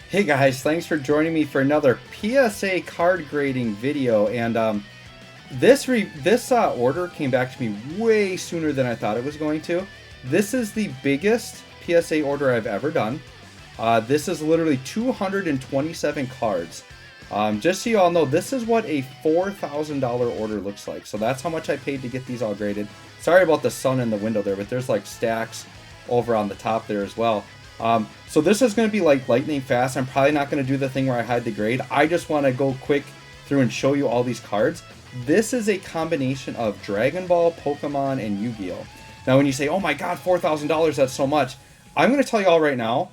Hey guys, thanks for joining me for another PSA card grading video. And this order came back to me way sooner than I thought it was going to. This is the biggest PSA order I've ever done. This is literally 227 cards. Just so you all know, this is what a $4,000 order looks like. So that's how much I paid to get these all graded. Sorry about the sun in the window there, but there's like stacks over on the top there as well. So this is going to be like lightning fast. I'm probably not going to do the thing where I hide the grade. I just want to go quick through and show you all these cards. This is a combination of Dragon Ball, Pokemon, and Yu-Gi-Oh! Now when you say, oh my god, $4,000, that's so much. I'm going to tell you all right now,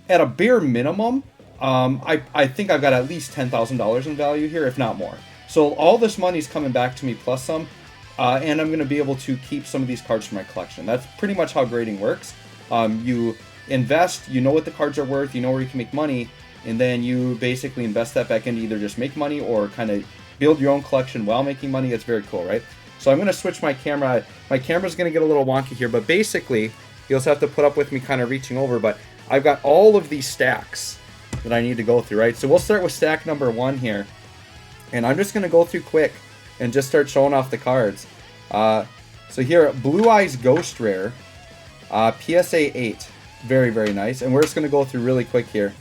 at a bare minimum, I think I've got at least $10,000 in value here, if not more. So all this money is coming back to me plus some, and I'm going to be able to keep some of these cards for my collection. That's pretty much how grading works. You invest, you know what the cards are worth, you know where you can make money, and then you basically invest that back into either just make money or kind of build your own collection while making money. It's very cool, right? So I'm going to switch my camera. My camera's going to get a little wonky here, but basically, you'll just have to put up with me kind of reaching over, but I've got all of these stacks that I need to go through, right? So we'll start with stack number 1 here, and I'm just going to go through quick and just start showing off the cards. So here, Blue Eyes Ghost Rare, PSA 8. Very, very nice. And we're just going to go through really quick here.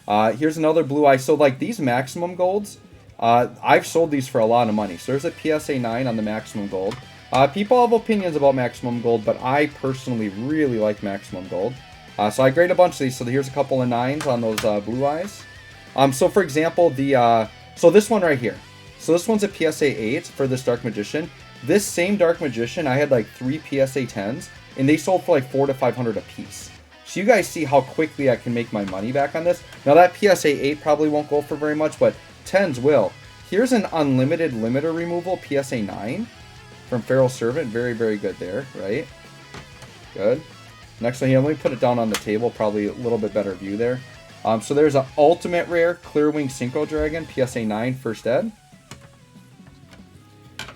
Here's another Blue Eye. So, like, these Maximum Golds, I've sold these for a lot of money. So, there's a PSA 9 on the Maximum Gold. People have opinions about Maximum Gold, but I personally really like Maximum Gold. So, I grade a bunch of these. So, here's a couple of 9s on those Blue Eyes. So, for example, so this one right here. So, this one's a PSA 8 for this Dark Magician. This same Dark Magician, I had like 3 PSA 10s, and they sold for like $400 to $500 a piece. So you guys see how quickly I can make my money back on this. Now that PSA 8 probably won't go for very much, but 10s will. Here's an unlimited limiter removal PSA 9 from Feral Servant. Very, very good there, right? Good. Next one here, let me put it down on the table. Probably a little bit better view there. So there's an ultimate rare Clearwing Synchro Dragon PSA 9 first ed.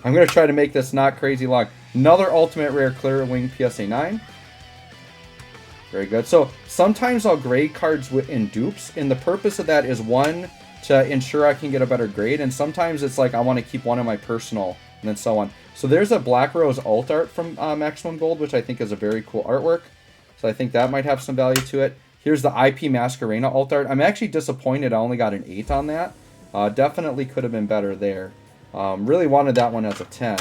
I'm going to try to make this not crazy long. Another ultimate rare Clearwing PSA 9. Very good. So sometimes I'll grade cards in dupes, and the purpose of that is one, to ensure I can get a better grade, and sometimes it's like I want to keep one in my personal, and then so on. So there's a Black Rose alt art from Maximum Gold, which I think is a very cool artwork. So I think that might have some value to it. Here's the IP Masquerena alt art. I'm actually disappointed I only got an 8 on that. Definitely could have been better there. Really wanted that one as a 10.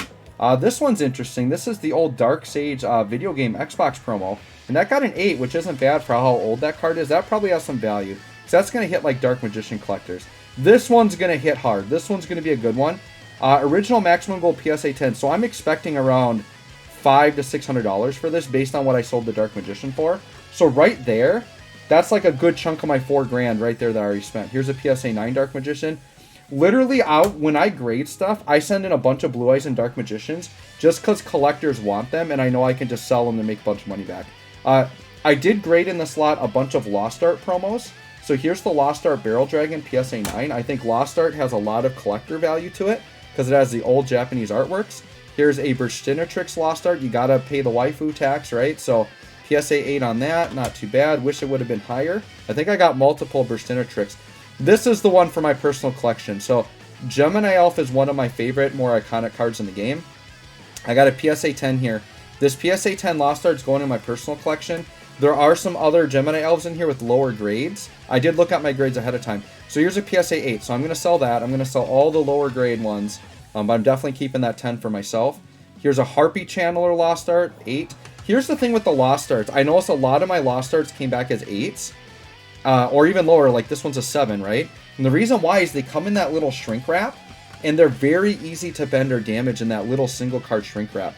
This one's interesting. This is the old Dark Sage video game Xbox promo. And that got an 8, which isn't bad for how old that card is. That probably has some value. So that's going to hit like Dark Magician collectors. This one's going to hit hard. This one's going to be a good one. Original Maximum Gold PSA 10. So I'm expecting around $500 to $600 for this based on what I sold the Dark Magician for. So right there, that's like a good chunk of my $4,000 right there that I already spent. Here's a PSA 9 Dark Magician. Literally, when I grade stuff, I send in a bunch of Blue Eyes and Dark Magicians just because collectors want them, and I know I can just sell them to make a bunch of money back. I did grade in the slot a bunch of Lost Art promos. So here's the Lost Art Barrel Dragon PSA 9. I think Lost Art has a lot of collector value to it because it has the old Japanese artworks. Here's a Burstinatrix Lost Art. You gotta pay the waifu tax, right? So PSA 8 on that, not too bad. Wish it would have been higher. I think I got multiple Burstinatrix. This is the one for my personal collection. So Gemini Elf is one of my favorite, more iconic cards in the game. I got a PSA 10 here. This PSA 10 Lost Art's going in my personal collection. There are some other Gemini Elves in here with lower grades. I did look at my grades ahead of time. So here's a PSA 8. So I'm going to sell that. I'm going to sell all the lower grade ones. But I'm definitely keeping that 10 for myself. Here's a Harpy Channeler Lost Art, 8. Here's the thing with the Lost Arts. I noticed a lot of my Lost Arts came back as 8s. Or even lower, like this one's a 7, right? And the reason why is they come in that little shrink wrap. And they're very easy to bend or damage in that little single card shrink wrap.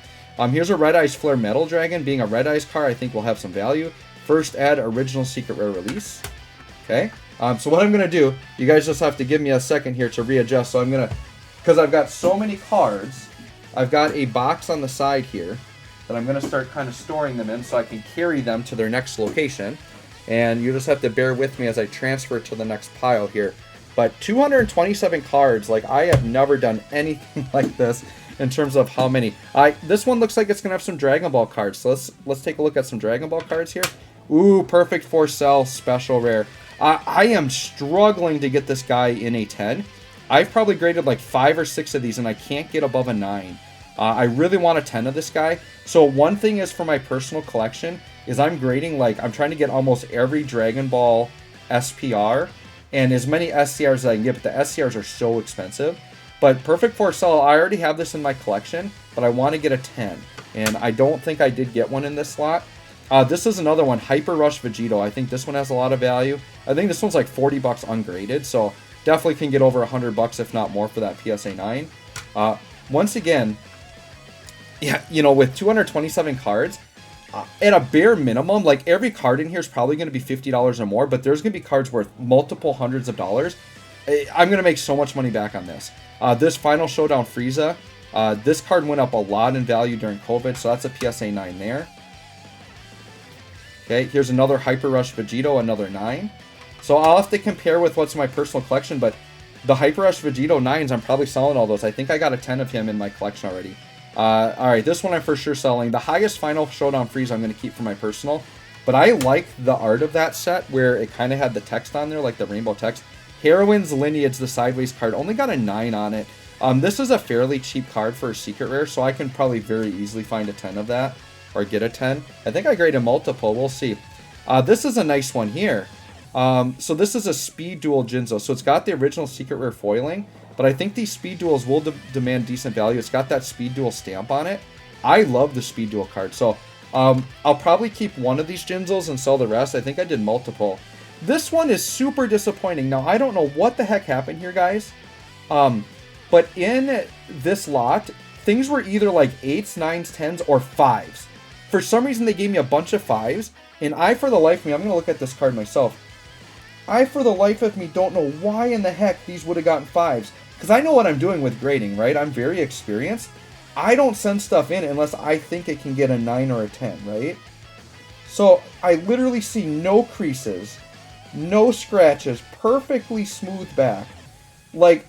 Here's a Red Eyes Flare Metal Dragon. Being a Red Eyes card, I think will have some value. First add original secret rare release. Okay. So what I'm going to do, you guys just have to give me a second here to readjust. So I'm going to, because I've got so many cards, I've got a box on the side here that I'm going to start kind of storing them in so I can carry them to their next location. And you just have to bear with me as I transfer to the next pile here. But 227 cards, like I have never done anything like this in terms of how many. This one looks like it's going to have some Dragon Ball cards. So let's take a look at some Dragon Ball cards here. Ooh, Perfect for Cell, special rare. I am struggling to get this guy in a 10. I've probably graded like 5 or 6 of these, and I can't get above a 9. I really want a 10 of this guy. So one thing is for my personal collection is I'm grading, like, I'm trying to get almost every Dragon Ball SPR and as many SCRs as I can get, but the SCRs are so expensive. But Perfect Force Cell, I already have this in my collection, but I want to get a 10. And I don't think I did get one in this slot. This is another one, Hyper Rush Vegito. I think this one has a lot of value. I think this one's like 40 bucks ungraded, so definitely can get over 100 bucks, if not more, for that PSA 9. Once again, yeah, you know, with 227 cards, at a bare minimum, like every card in here is probably going to be $50 or more, but there's going to be cards worth multiple hundreds of dollars. I'm going to make so much money back on this. This Final Showdown Frieza, this card went up a lot in value during COVID, so that's a PSA 9 there. Okay, here's another Hyper Rush Vegito, another 9. So I'll have to compare with what's in my personal collection, but the Hyper Rush Vegito 9s, I'm probably selling all those. I think I got a 10 of him in my collection already. Alright, this one I'm for sure selling. The highest Final Showdown Frieza I'm going to keep for my personal. But I like the art of that set where it kind of had the text on there, like the rainbow text. Heroine's Lineage, the sideways card, only got a 9 on it. This is a fairly cheap card for a secret rare, so I can probably very easily find a 10 of that. Or get a 10. I think I graded multiple. We'll see. This is a nice one here. So this is a Speed Duel Jinzo. So it's got the original secret rare foiling. But I think these Speed Duels will demand decent value. It's got that Speed Duel stamp on it. I love the Speed Duel card. So I'll probably keep one of these Jinzos and sell the rest. I think I did multiple. This one is super disappointing. Now, I don't know what the heck happened here, guys. But in this lot, things were either like 8s, 9s, 10s, or 5s. For some reason, they gave me a bunch of 5s. And I, for the life of me, I'm going to look at this card myself. I, for the life of me, don't know why in the heck these would have gotten 5s. Because I know what I'm doing with grading, right? I'm very experienced. I don't send stuff in unless I think it can get a 9 or a 10, right? So I literally see no creases, no scratches, perfectly smooth back. Like,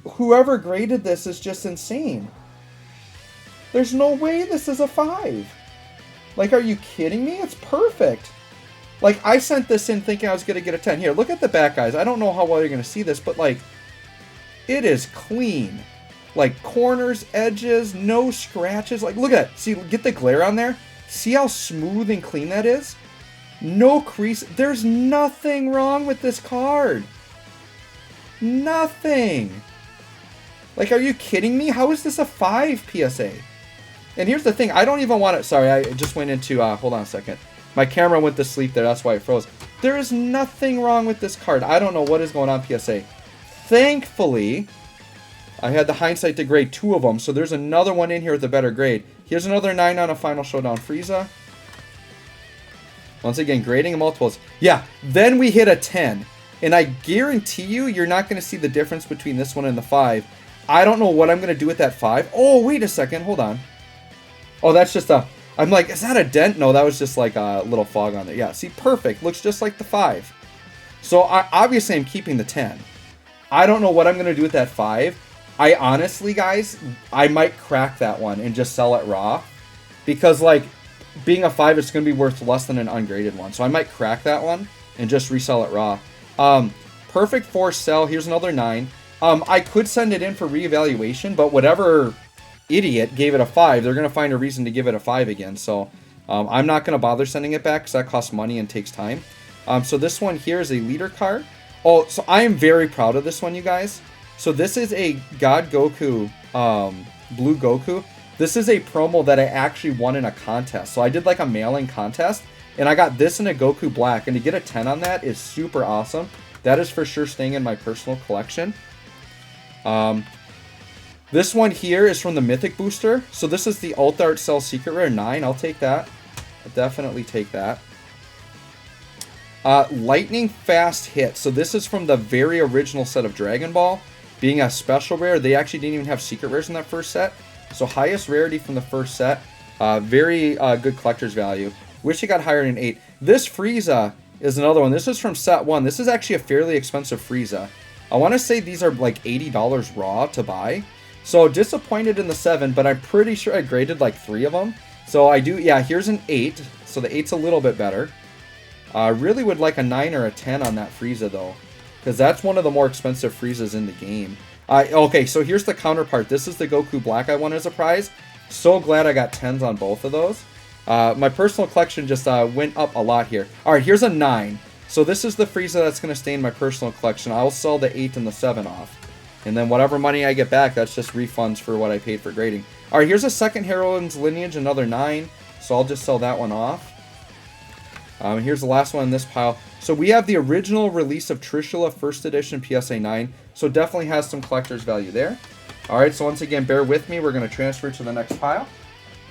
whoever graded this is just insane. There's no way this is a 5. Like, are you kidding me? It's perfect. Like, I sent this in thinking I was going to get a 10. Here, look at the back, guys. I don't know how well you're going to see this, but, like, it is clean. Like, corners, edges, no scratches. Like, look at that. See, get the glare on there? See how smooth and clean that is? No crease. There's nothing wrong with this card. Nothing. Like, are you kidding me? How is this a 5 PSA? And here's the thing. I don't even want to... Sorry, I just went into... hold on a second. My camera went to sleep there. That's why it froze. There is nothing wrong with this card. I don't know what is going on, PSA. Thankfully, I had the hindsight to grade 2 of them. So there's another one in here with a better grade. Here's another 9 on a Final Showdown Frieza. Once again, grading multiples. Yeah, then we hit a 10. And I guarantee you, you're not going to see the difference between this one and the 5. I don't know what I'm going to do with that 5. Oh, wait a second. Hold on. Oh, that's just a... I'm like, is that a dent? No, that was just like a little fog on there. Yeah, see, perfect. Looks just like the 5. So, obviously, I'm keeping the 10. I don't know what I'm going to do with that 5. I honestly, guys, I might crack that one and just sell it raw. Because, like, being a 5, it's going to be worth less than an ungraded one. So, I might crack that one and just resell it raw. Perfect Force Cell. Here's another 9. I could send it in for reevaluation, but whatever... idiot gave it a 5, they're going to find a reason to give it a 5 again. So I'm not going to bother sending it back because that costs money and takes time. So this one here is a leader card. Oh, so I am very proud of this one, you guys. So this is a God Goku, Blue Goku. This is a promo that I actually won in a contest. So I did like a mailing contest and I got this in a Goku Black. And to get a 10 on that is super awesome. That is for sure staying in my personal collection. This one here is from the Mythic Booster. So this is the Alt Art Cell Secret Rare 9. I'll take that. I'll definitely take that. Lightning Fast Hit. So this is from the very original set of Dragon Ball. Being a special rare, they actually didn't even have secret rares in that first set. So highest rarity from the first set. Very good collector's value. Wish it got higher than 8. This Frieza is another one. This is from set 1. This is actually a fairly expensive Frieza. I want to say these are like $80 raw to buy. So disappointed in the 7, but I'm pretty sure I graded like 3 of them. So I do, yeah, here's an 8. So the 8's a little bit better. Really would like a 9 or a 10 on that Frieza, though. Because that's one of the more expensive Friezas in the game. Okay, so here's the counterpart. This is the Goku Black I won as a prize. So glad I got 10s on both of those. My personal collection just went up a lot here. Alright, here's a 9. So this is the Frieza that's going to stay in my personal collection. I'll sell the 8 and the 7 off. And then whatever money I get back, that's just refunds for what I paid for grading. Alright, here's a second Heroine's Lineage, another 9. So I'll just sell that one off. Here's the last one in this pile. So we have the original release of Trishula First Edition PSA 9. So definitely has some collector's value there. Alright, so once again, bear with me. We're going to transfer to the next pile.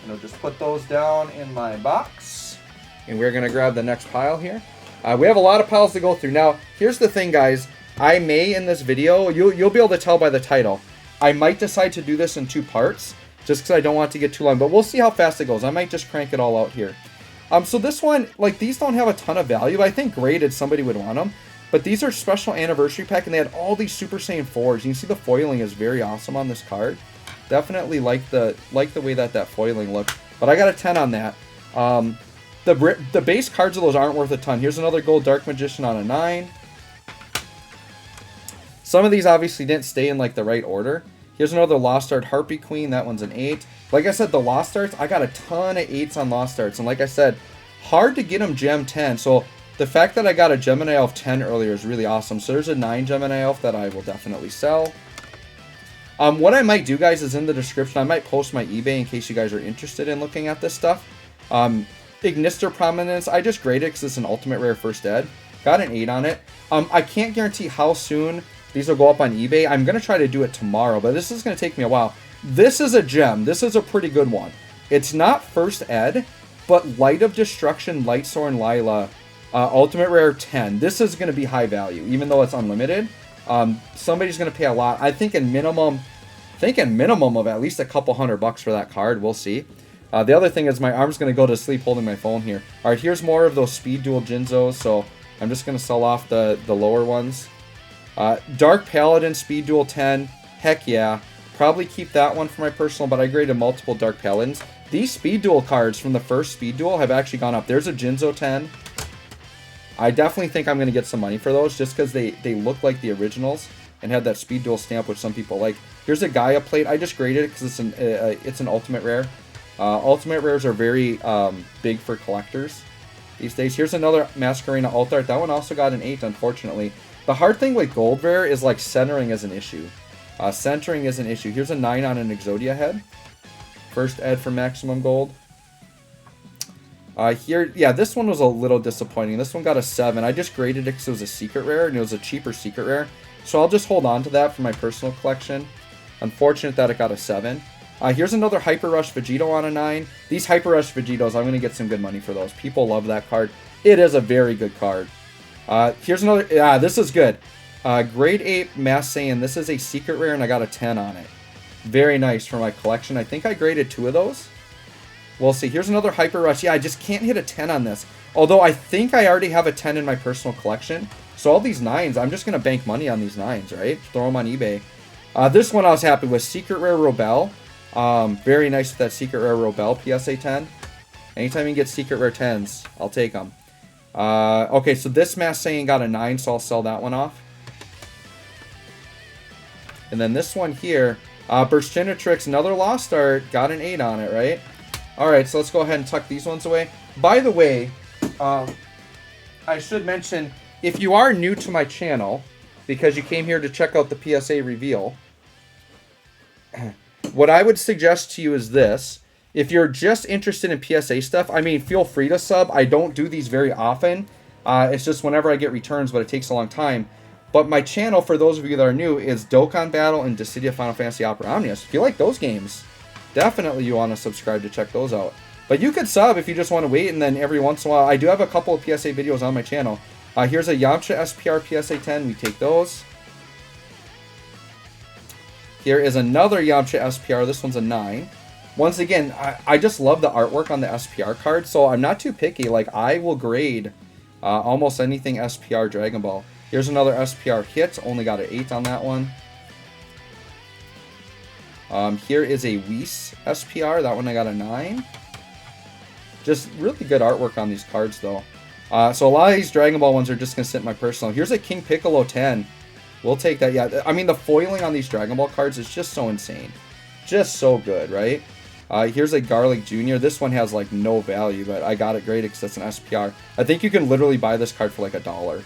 And I'll just put those down in my box. And we're going to grab the next pile here. We have a lot of piles to go through. Now, here's the thing, guys. I may, in this video, you'll be able to tell by the title, I might decide to do this in 2 parts, just because I don't want it to get too long. But we'll see how fast it goes. I might just crank it all out here. So this one, like, these don't have a ton of value. I think graded, somebody would want them. But these are special anniversary pack, and they had all these Super Saiyan 4s. You can see the foiling is very awesome on this card. Definitely like the way that foiling looks. But I got a 10 on that. The base cards of those aren't worth a ton. Here's another Gold Dark Magician on a 9. Some of these obviously didn't stay in like the right order. Here's another Lost Art Harpy Queen. That one's an 8. Like I said, the Lost Arts, I got a ton of 8s on Lost Arts. And like I said, hard to get them Gem 10. So the fact that I got a Gemini Elf 10 earlier is really awesome. So there's a 9 Gemini Elf that I will definitely sell. What I might do, guys, is in the description, I might post my eBay in case you guys are interested in looking at this stuff. Ignister Prominence, I just graded because it's an Ultimate Rare First Ed. Got an 8 on it. I can't guarantee how soon these will go up on eBay. I'm going to try to do it tomorrow, but this is going to take me a while. This is a gem. This is a pretty good one. It's not First Ed, but Light of Destruction, Lightsoren Lila, Ultimate Rare 10. This is going to be high value, even though it's unlimited. Somebody's going to pay a lot. I think in minimum of at least a couple $100 for that card. We'll see. The other thing is my arm's going to go to sleep holding my phone here. Alright, here's more of those Speed Duel Jinzos, so I'm just going to sell off the lower ones. Dark Paladin Speed Duel 10. Heck yeah. Probably keep that one for my personal, but I graded multiple Dark Paladins. These Speed Duel cards from the first Speed Duel have actually gone up. There's a Jinzo 10. I definitely think I'm going to get some money for those just because they look like the originals and have that Speed Duel stamp, which some people like. Here's a Gaia plate. I just graded it because it's an Ultimate Rare. Ultimate Rares are very big for collectors these days. Here's another Masquerena Alt Art. That one also got an 8, unfortunately. The hard thing with Gold Rare is like centering is an issue. Centering is an issue. Here's a 9 on an Exodia head. First Ed for Maximum Gold. This one was a little disappointing. This one got a 7. I just graded it because it was a secret rare, and it was a cheaper secret rare. So I'll just hold on to that for my personal collection. Unfortunate that it got a 7. Here's another Hyper Rush Vegito on a 9. These Hyper Rush Vegitos, I'm going to get some good money for those. People love that card. It is a very good card. Here's another... this is good. Grade 8 Mass Saiyan. This is a secret rare, and I got a 10 on it. Very nice for my collection. I think I graded 2 of those. We'll see. Here's another Hyper Rush. Yeah, I just can't hit a 10 on this. Although I think I already have a 10 in my personal collection. So all these 9s, I'm just going to bank money on these 9s, right? Throw them on eBay. This one I was happy with. Secret Rare Robel. Very nice with that Secret Rare Robel PSA 10. Anytime you get Secret Rare 10s, I'll take them. Okay, so this Mass Saiyan got a 9, so I'll sell that one off. And then this one here, Burstinatrix, another Lost Art, got an 8 on it, right? Alright, so let's go ahead and tuck these ones away. By the way, I should mention, if you are new to my channel, because you came here to check out the PSA reveal, what I would suggest to you is this. If you're just interested in PSA stuff, I mean, feel free to sub. I don't do these very often. It's just whenever I get returns, but it takes a long time. But my channel, for those of you that are new, is Dokkan Battle and Dissidia Final Fantasy Opera Omnius. If you like those games, definitely you want to subscribe to check those out. But you could sub if you just want to wait, and then every once in a while, I do have a couple of PSA videos on my channel. Here's a Yamcha SPR PSA 10. We take those. Here is another Yamcha SPR. This one's a 9. Once again, I just love the artwork on the SPR card, so I'm not too picky. Like, I will grade almost anything SPR Dragon Ball. Here's another SPR hit. Only got an 8 on that one. Here is a Whis SPR. That one I got a 9. Just really good artwork on these cards, though. So a lot of these Dragon Ball ones are just going to sit in my personal. Here's a King Piccolo 10. We'll take that. Yeah, I mean, the foiling on these Dragon Ball cards is just so insane. Just so good, right? Here's a Garlic Jr. This one has, like, no value, but I got it graded because it's an SPR. I think you can literally buy this card for, like, $1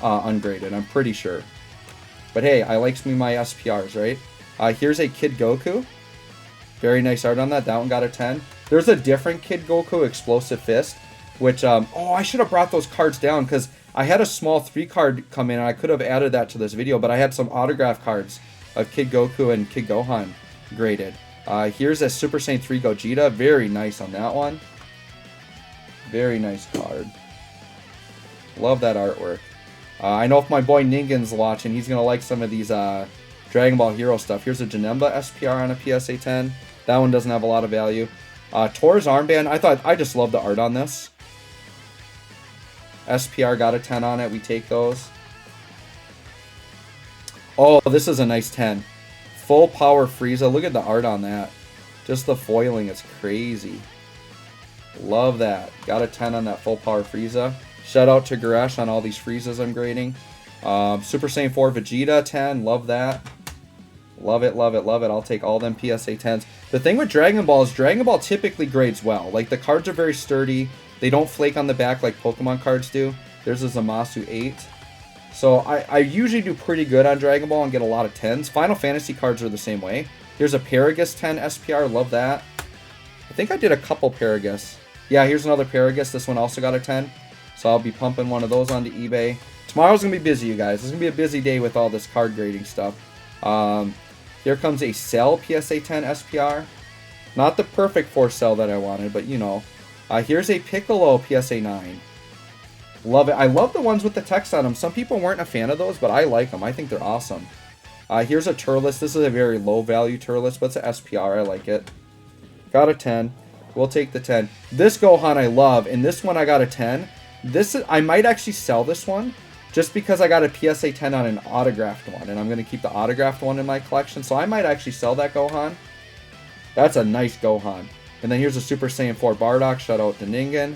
ungraded. I'm pretty sure. But, hey, I likes me my SPRs, right? Here's a Kid Goku. Very nice art on that. That one got a 10. There's a different Kid Goku, Explosive Fist, which, oh, I should have brought those cards down because I had a small 3-card come in, and I could have added that to this video, but I had some autograph cards of Kid Goku and Kid Gohan graded. Here's a Super Saiyan 3 Gogeta. Very nice on that one. Very nice card. Love that artwork. I know if my boy Ningin's watching, he's going to like some of these Dragon Ball Hero stuff. Here's a Janemba SPR on a PSA 10. That one doesn't have a lot of value. Tor's armband. I just love the art on this. SPR got a 10 on it. We take those. Oh, this is a nice 10. Full power Frieza. Look at the art on that. Just the foiling is crazy. Love that. Got a 10 on that full power Frieza. Shout out to Garesh on all these Friezas I'm grading. Super Saiyan 4 Vegeta 10. Love that. Love it, love it, love it. I'll take all them PSA 10s. The thing with Dragon Ball is Dragon Ball typically grades well. Like, the cards are very sturdy. They don't flake on the back like Pokemon cards do. There's a Zamasu 8. So I usually do pretty good on Dragon Ball and get a lot of 10s. Final Fantasy cards are the same way. Here's a Paragus 10 SPR. Love that. I think I did a couple Paragus. Yeah, here's another Paragus. This one also got a 10. So I'll be pumping one of those onto eBay. Tomorrow's going to be busy, you guys. It's going to be a busy day with all this card grading stuff. Here comes a Cell PSA 10 SPR. Not the perfect 4 Cell that I wanted, but you know. Here's a Piccolo PSA 9. Love it. I love the ones with the text on them. Some people weren't a fan of those, but I like them. I think they're awesome. Here's a Turles. This is a very low value Turles, but it's an SPR. I like it. Got a 10. We'll take the 10. This Gohan I love, and this one I got a 10. I might actually sell this one just because I got a PSA 10 on an autographed one, and I'm going to keep the autographed one in my collection, so I might actually sell that Gohan. That's a nice Gohan. And then here's a Super Saiyan 4 Bardock. Shout out to Ningen.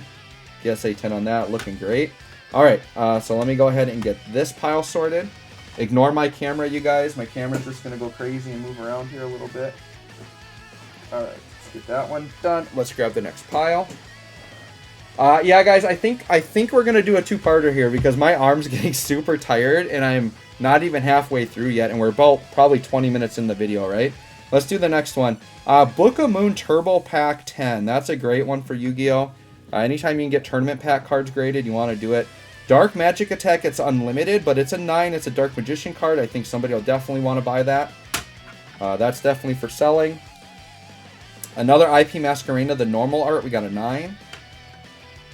PSA 10 on that. Looking great. Alright, so let me go ahead and get this pile sorted. Ignore my camera, you guys. My camera's just going to go crazy and move around here a little bit. Alright, let's get that one done. Let's grab the next pile. Yeah, guys, I think we're going to do a two-parter here because my arm's getting super tired and I'm not even halfway through yet, and we're about probably 20 minutes in the video, right? Let's do the next one. Book of Moon Turbo Pack 10. That's a great one for Yu-Gi-Oh! Anytime you can get tournament pack cards graded, you want to do it. Dark Magic Attack, it's unlimited, but it's a 9. It's a Dark Magician card. I think somebody will definitely want to buy that. That's definitely for selling. Another IP Masquerena, the normal art, we got a 9.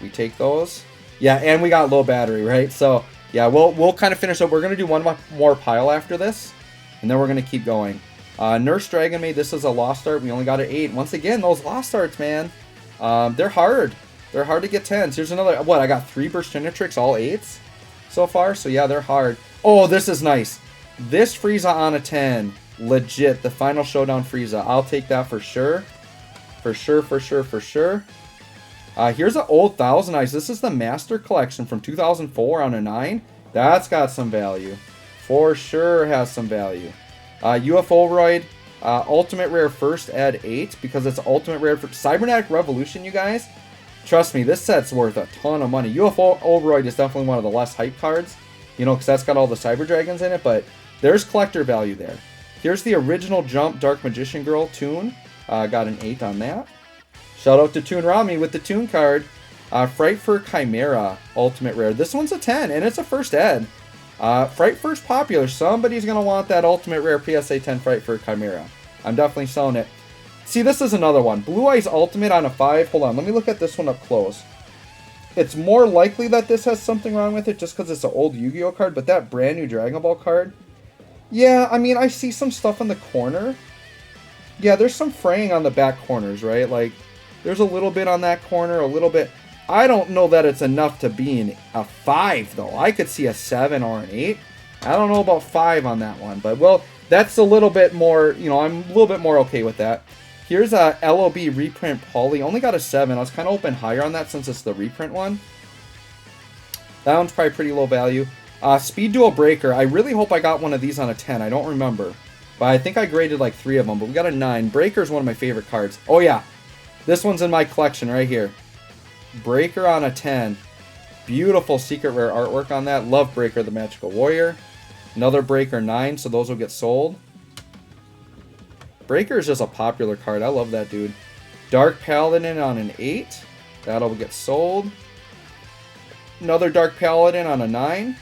We take those. Yeah, and we got low battery, right? So, yeah, we'll kind of finish up. We're going to do one more pile after this, and then we're going to keep going. Nurse Dragon Maid, this is a lost art. We only got an 8. Once again, those lost arts, man, they're hard. They're hard to get 10s. Here's another, what, I got 3 Burstinatrix, all 8s so far. So, yeah, they're hard. Oh, this is nice. This Frieza on a 10. Legit, the Final Showdown Frieza. I'll take that for sure. For sure, for sure, for sure. Here's an old Thousand Eyes. This is the Master Collection from 2004 on a 9. That's got some value. For sure has some value. UFO Roid, Ultimate Rare First Ed 8, because it's Ultimate Rare for Cybernetic Revolution, you guys. Trust me, this set's worth a ton of money. UFO Roid is definitely one of the less hype cards, you know, because that's got all the Cyber Dragons in it, but there's collector value there. Here's the original Jump Dark Magician Girl Toon. Got an 8 on that. Shout out to Toon Rami with the Toon card. Frightfur Chimera Ultimate Rare. This one's a 10, and it's a first ed. Frightfur's popular. Somebody's going to want that Ultimate Rare PSA 10 Frightfur Chimera. I'm definitely selling it. See, this is another one. Blue Eyes Ultimate on a 5. Hold on, let me look at this one up close. It's more likely that this has something wrong with it just because it's an old Yu-Gi-Oh card, but that brand new Dragon Ball card, yeah, I mean, I see some stuff in the corner. Yeah, there's some fraying on the back corners, right? Like, there's a little bit on that corner, a little bit. I don't know that it's enough to be a 5, though. I could see a 7 or an 8. I don't know about 5 on that one, but, well, that's a little bit more, you know, I'm a little bit more okay with that. Here's a LOB reprint Poly. Only got a 7. I was kind of hoping higher on that since it's the reprint one. That one's probably pretty low value. Speed Duel Breaker. I really hope I got one of these on a 10. I don't remember. But I think I graded like 3 of them. But we got a 9. Breaker's one of my favorite cards. Oh, yeah. This one's in my collection right here. Breaker on a 10. Beautiful secret rare artwork on that. Love Breaker, the Magical Warrior. Another Breaker 9, so those will get sold. Breaker is just a popular card. I love that dude. Dark Paladin on an 8. That'll get sold. Another Dark Paladin on a 9.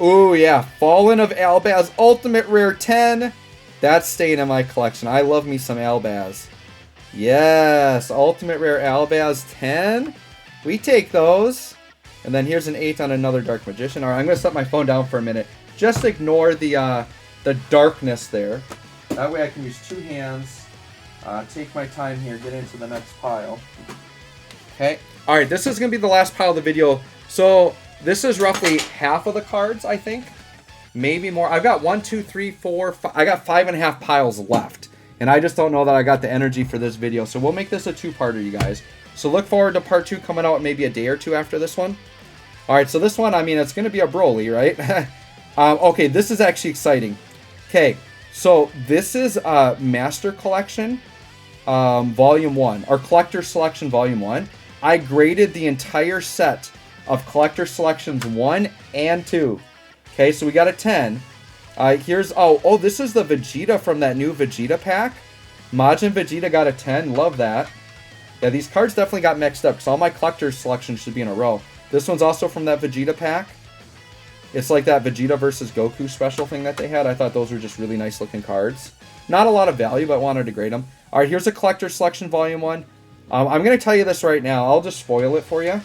Ooh, yeah. Fallen of Albaz Ultimate Rare 10. That's staying in my collection. I love me some Albaz. Yes. Ultimate Rare Albaz 10. We take those. And then here's an 8 on another Dark Magician. All right, I'm going to set my phone down for a minute. Just ignore the darkness there. That way I can use 2 hands. Take my time here. Get into the next pile. Okay. All right, this is going to be the last pile of the video. So this is roughly half of the cards, I think. Maybe more. I've got 1, 2, 3, 4, 5. I got 5.5 piles left. And I just don't know that I got the energy for this video. So we'll make this a 2-parter, you guys. So look forward to part 2 coming out maybe a day or 2 after this one. All right, so this one, I mean, it's going to be a Broly, right? Okay, this is actually exciting. Okay, so this is Master Collection Volume 1, or Collector Selection Volume 1. I graded the entire set of Collector Selections 1 and 2. Okay, so we got a 10. Here's, oh, this is the Vegeta from that new Vegeta pack. Majin Vegeta got a 10. Love that. Yeah, these cards definitely got mixed up because all my Collector Selections should be in a row. This one's also from that Vegeta pack. It's like that Vegeta versus Goku special thing that they had. I thought those were just really nice looking cards. Not a lot of value, but wanted to grade them. All right, here's a Collector Selection Volume 1. I'm going to tell you this right now. I'll just spoil it for you.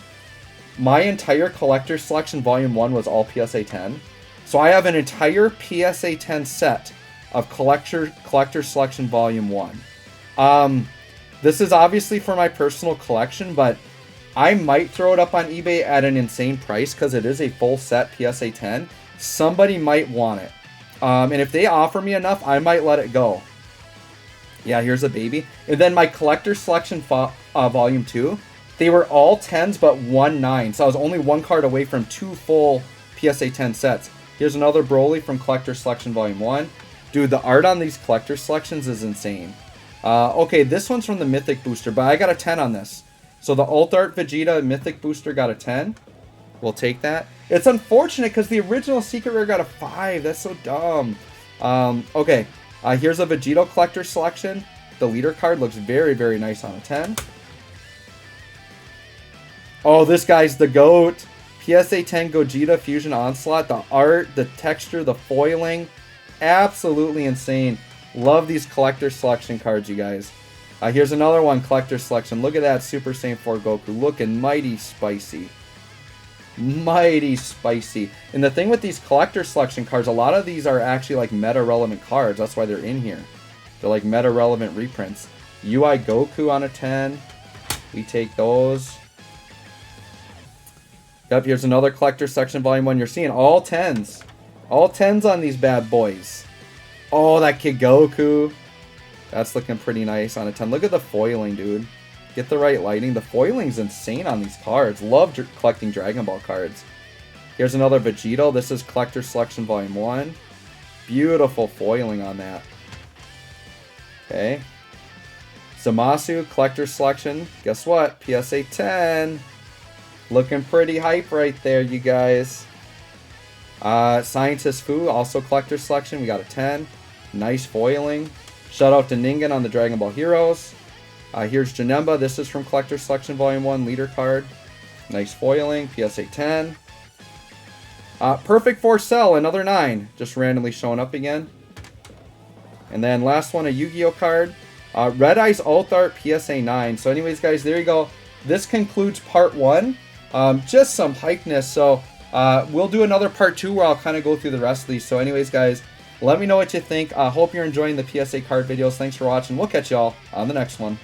My entire Collector Selection Volume 1 was all PSA 10. So I have an entire PSA 10 set of Collector Selection Volume 1. This is obviously for my personal collection, but I might throw it up on eBay at an insane price because it is a full set PSA 10. Somebody might want it. And if they offer me enough, I might let it go. Yeah, here's a baby. And then my Collector Selection Volume 2, they were all 10s but 1 9. So I was only 1 card away from 2 full PSA 10 sets. Here's another Broly from Collector Selection Volume 1. Dude, the art on these Collector Selections is insane. Okay, this one's from the Mythic Booster, but I got a 10 on this. So the Alt Art Vegeta Mythic Booster got a 10. We'll take that. It's unfortunate because the original Secret Rare got a 5. That's so dumb. Okay, here's a Vegito Collector Selection. The leader card looks very, very nice on a 10. Oh, this guy's the GOAT. PSA 10 Gogeta Fusion Onslaught. The art, the texture, the foiling. Absolutely insane. Love these Collector Selection cards, you guys. Here's another one, Collector Selection. Look at that Super Saiyan 4 Goku. Looking mighty spicy. Mighty spicy. And the thing with these Collector Selection cards, a lot of these are actually like meta-relevant cards. That's why they're in here. They're like meta-relevant reprints. UI Goku on a 10. We take those. Yep, here's another Collector Section Volume 1. You're seeing all 10s. All 10s on these bad boys. Oh, that Kid Goku. That's looking pretty nice on a 10. Look at the foiling, dude. Get the right lighting. The foiling's insane on these cards. Love collecting Dragon Ball cards. Here's another Vegito. This is Collector Selection Volume 1. Beautiful foiling on that. Okay. Zamasu, Collector Selection. Guess what? PSA 10. Looking pretty hype right there, you guys. Scientist Fu, also Collector Selection. We got a 10. Nice foiling. Shout out to Ningen on the Dragon Ball Heroes. Here's Janemba. This is from Collector Selection Volume 1, leader card. Nice foiling. PSA 10. Perfect for Cell, another 9. Just randomly showing up again. And then last one, a Yu-Gi-Oh card. Red Eyes Alt Art PSA 9. So anyways, guys, there you go. This concludes part 1. Just some hypeness. So we'll do another part 2 where I'll kind of go through the rest of these. So anyways, guys, let me know what you think. I hope you're enjoying the PSA card videos. Thanks for watching. We'll catch y'all on the next one.